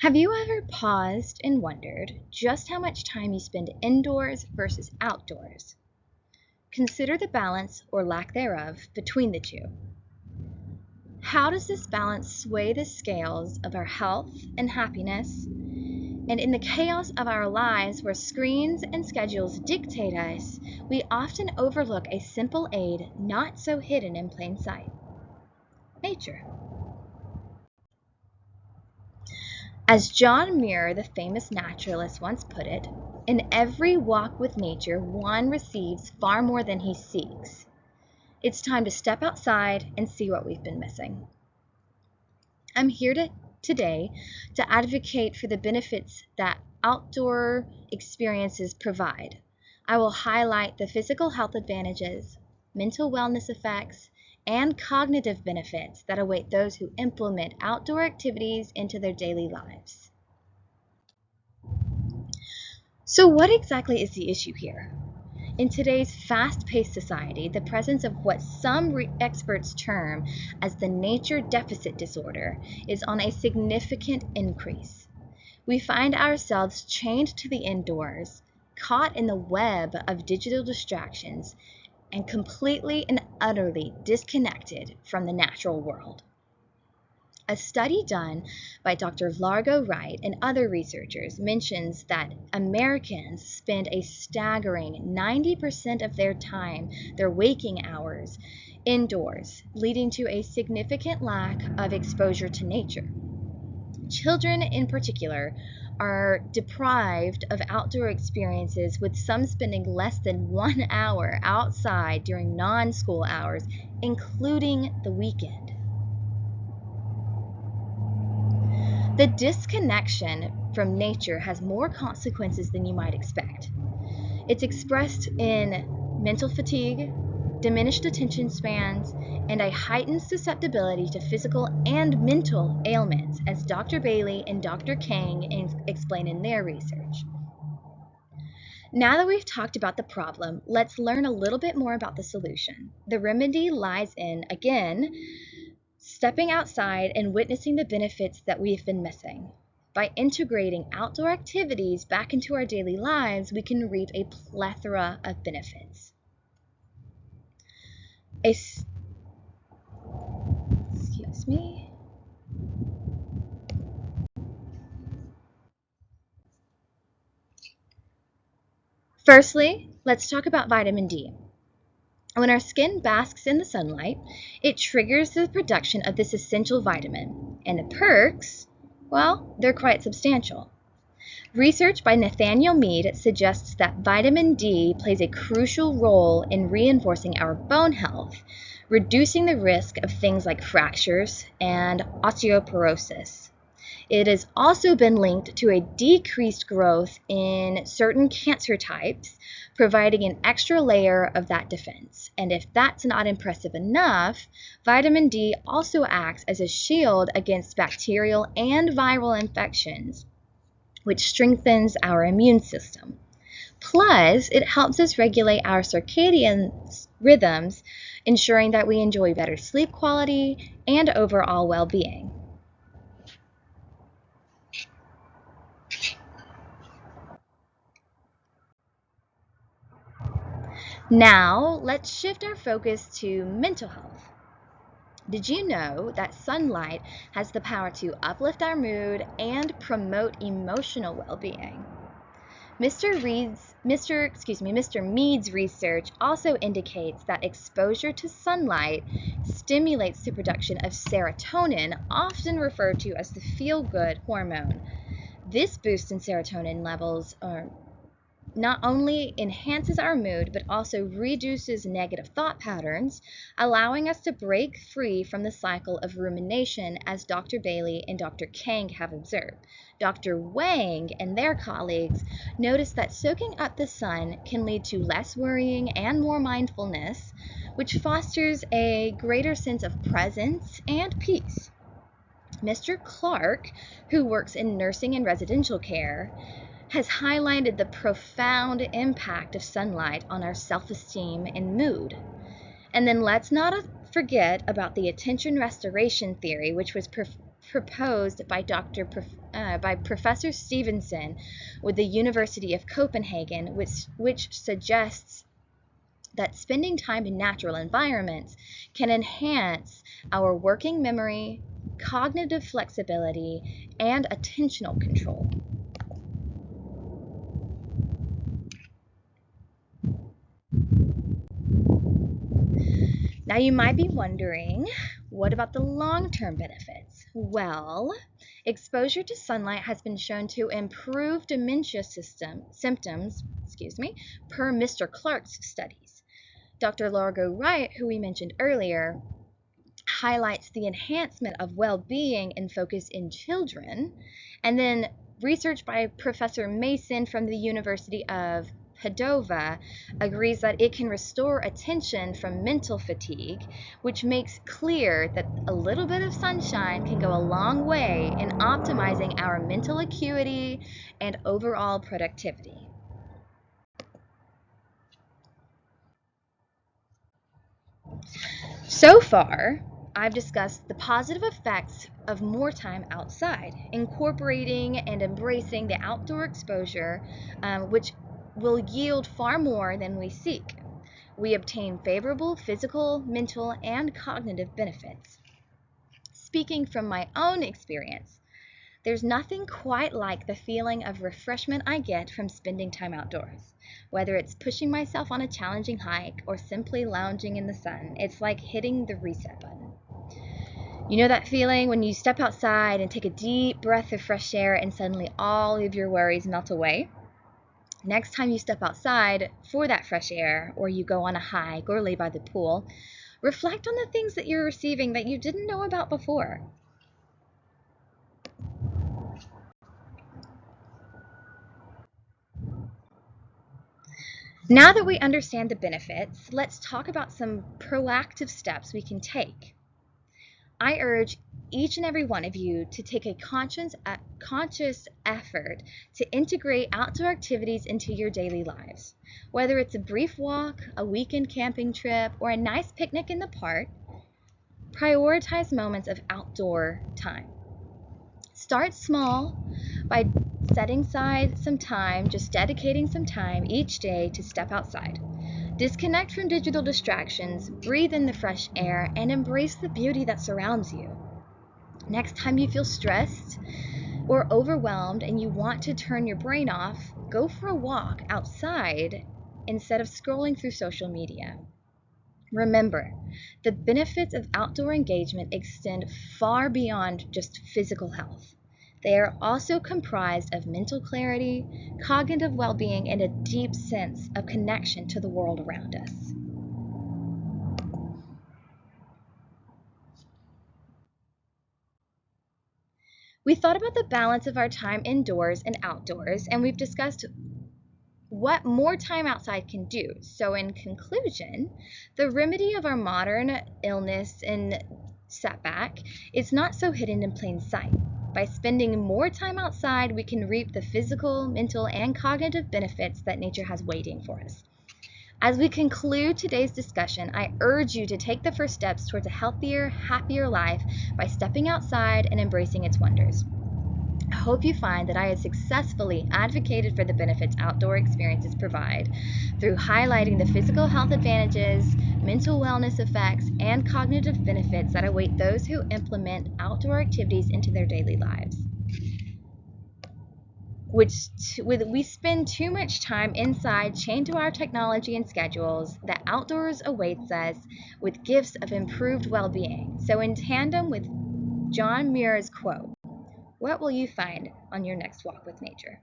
Have you ever paused and wondered just how much time you spend indoors versus outdoors? Consider the balance or lack thereof between the two. How does this balance sway the scales of our health and happiness? And in the chaos of our lives where screens and schedules dictate us, we often overlook a simple aid not so hidden in plain sight: nature. As John Muir, the famous naturalist, once put it, in every walk with nature, one receives far more than he seeks. It's time to step outside and see what we've been missing. I'm here today to advocate for the benefits that outdoor experiences provide. I will highlight the physical health advantages, mental wellness effects, and cognitive benefits that await those who implement outdoor activities into their daily lives. So what exactly is the issue here? In today's fast-paced society, the presence of what some experts term as the nature deficit disorder is on a significant increase. We find ourselves chained to the indoors, caught in the web of digital distractions, and completely and utterly disconnected from the natural world. A study done by Dr. Largo Wright and other researchers mentions that Americans spend a staggering 90% of their time, their waking hours, indoors, leading to a significant lack of exposure to nature. Children in particular are deprived of outdoor experiences, with some spending less than 1 hour outside during non-school hours, including the weekend. The disconnection from nature has more consequences than you might expect. It's expressed in mental fatigue, diminished attention spans, and a heightened susceptibility to physical and mental ailments, as Dr. Bailey and Dr. Kang explain in their research. Now that we've talked about the problem, let's learn a little bit more about the solution. The remedy lies in, again, stepping outside and witnessing the benefits that we've been missing. By integrating outdoor activities back into our daily lives, we can reap a plethora of benefits. Excuse me. Firstly, let's talk about vitamin D. When our skin basks in the sunlight, it triggers the production of this essential vitamin, and the perks, well, they're quite substantial. Research by Nathaniel Mead suggests that vitamin D plays a crucial role in reinforcing our bone health, reducing the risk of things like fractures and osteoporosis. It has also been linked to a decreased growth in certain cancer types, providing an extra layer of that defense. And if that's not impressive enough, vitamin D also acts as a shield against bacterial and viral infections, which strengthens our immune system. Plus, it helps us regulate our circadian rhythms, ensuring that we enjoy better sleep quality and overall well-being. Now, let's shift our focus to mental health. Did you know that sunlight has the power to uplift our mood and promote emotional well-being? Mr. Mead's research also indicates that exposure to sunlight stimulates the production of serotonin, often referred to as the feel-good hormone. This boost in serotonin levels not only enhances our mood, but also reduces negative thought patterns, allowing us to break free from the cycle of rumination, as Dr. Bailey and Dr. Kang have observed. Dr. Wang and their colleagues noticed that soaking up the sun can lead to less worrying and more mindfulness, which fosters a greater sense of presence and peace. Mr. Clark, who works in nursing and residential care, has highlighted the profound impact of sunlight on our self-esteem and mood. And then let's not forget about the attention restoration theory, which was proposed by by Professor Stevenson with the University of Copenhagen, which suggests that spending time in natural environments can enhance our working memory, cognitive flexibility, and attentional control. Now you might be wondering, what about the long-term benefits? Well, exposure to sunlight has been shown to improve dementia symptoms, per Mr. Clark's studies. Dr. Largo Wright, who we mentioned earlier, highlights the enhancement of well-being and focus in children, and then research by Professor Mason from the University of Padova agrees that it can restore attention from mental fatigue, which makes clear that a little bit of sunshine can go a long way in optimizing our mental acuity and overall productivity. So far, I've discussed the positive effects of more time outside, incorporating and embracing the outdoor exposure, which will yield far more than we seek. We obtain favorable physical, mental, and cognitive benefits. Speaking from my own experience, there's nothing quite like the feeling of refreshment I get from spending time outdoors. Whether it's pushing myself on a challenging hike or simply lounging in the sun, it's like hitting the reset button. You know that feeling when you step outside and take a deep breath of fresh air and suddenly all of your worries melt away? Next time you step outside for that fresh air, or you go on a hike or lay by the pool, reflect on the things that you're receiving that you didn't know about before. Now that we understand the benefits, let's talk about some proactive steps we can take. I urge each and every one of you to take a conscious effort to integrate outdoor activities into your daily lives. Whether it's a brief walk, a weekend camping trip, or a nice picnic in the park, prioritize moments of outdoor time. Start small by setting aside some time, just dedicating some time each day to step outside. Disconnect from digital distractions, breathe in the fresh air, and embrace the beauty that surrounds you. Next time you feel stressed or overwhelmed and you want to turn your brain off, go for a walk outside instead of scrolling through social media. Remember, the benefits of outdoor engagement extend far beyond just physical health. They are also comprised of mental clarity, cognitive well-being, and a deep sense of connection to the world around us. We thought about the balance of our time indoors and outdoors, and we've discussed what more time outside can do. So in conclusion, the remedy of our modern illness and setback is not so hidden in plain sight. By spending more time outside, we can reap the physical, mental, and cognitive benefits that nature has waiting for us. As we conclude today's discussion, I urge you to take the first steps towards a healthier, happier life by stepping outside and embracing its wonders. I hope you find that I have successfully advocated for the benefits outdoor experiences provide through highlighting the physical health advantages, mental wellness effects, and cognitive benefits that await those who implement outdoor activities into their daily lives. We spend too much time inside chained to our technology and schedules, the outdoors awaits us with gifts of improved well-being. So in tandem with John Muir's quote, what will you find on your next walk with nature?